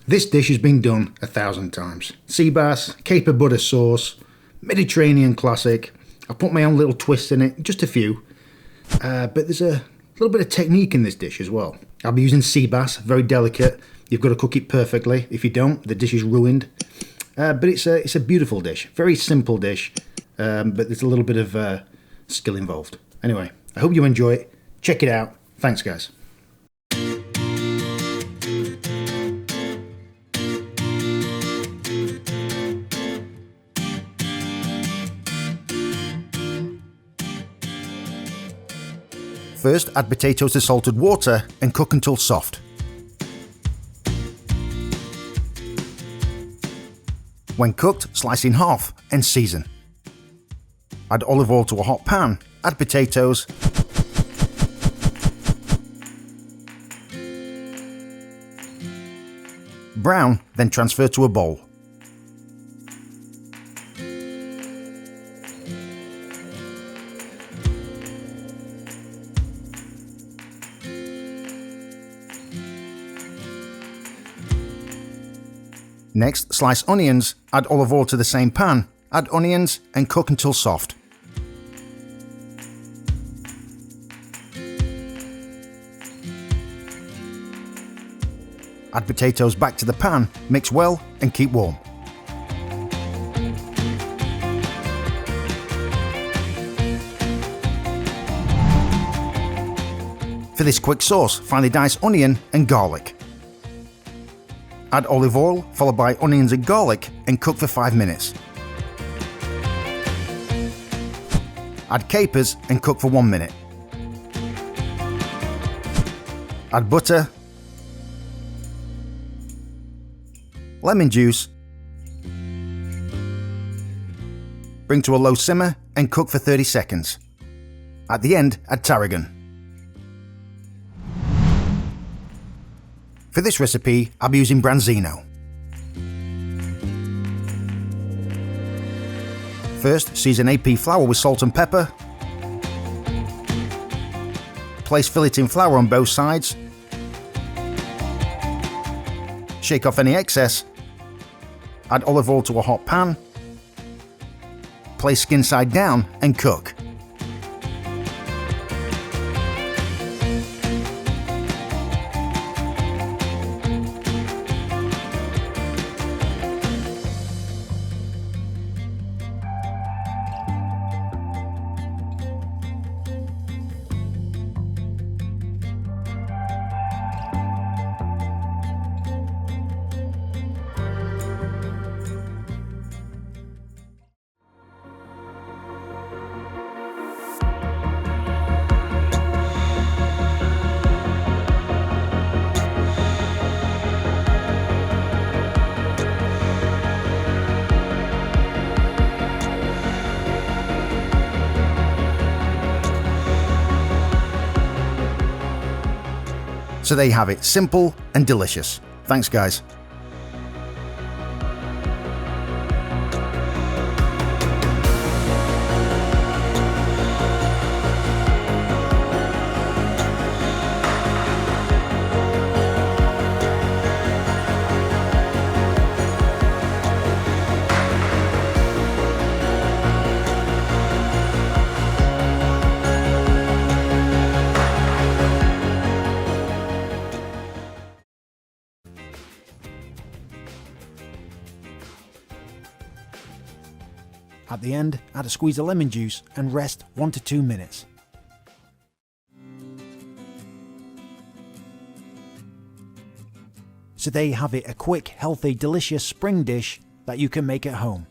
This dish has been done 1,000 times. Sea bass, caper butter sauce, Mediterranean classic. I put my own little twist in it, just a few. But there's a little bit of technique in this dish as well. I'll be using sea bass, very delicate. You've got to cook it perfectly. If you don't, the dish is ruined. But it's a beautiful dish, very simple dish, but there's a little bit of skill involved. Anyway, I hope you enjoy it. Check it out. Thanks, guys. First, add potatoes to salted water and cook until soft. When cooked, slice in half and season. Add olive oil to a hot pan, add potatoes, brown, then transfer to a bowl. Next, slice onions, add olive oil to the same pan, add onions and cook until soft. Add potatoes back to the pan, mix well and keep warm. For this quick sauce, finely dice onion and garlic. Add olive oil, followed by onions and garlic, and cook for 5 minutes. Add capers and cook for 1 minute. Add butter, lemon juice, bring to a low simmer and cook for 30 seconds. At the end, add tarragon. For this recipe, I'll be using branzino. First, season AP flour with salt and pepper. Place filleting flour on both sides. Shake off any excess. Add olive oil to a hot pan. Place skin side down and cook. So there you have it, simple and delicious. Thanks, guys. At the end, add a squeeze of lemon juice and rest 1 to 2 minutes. So there you have it, a quick, healthy, delicious spring dish that you can make at home.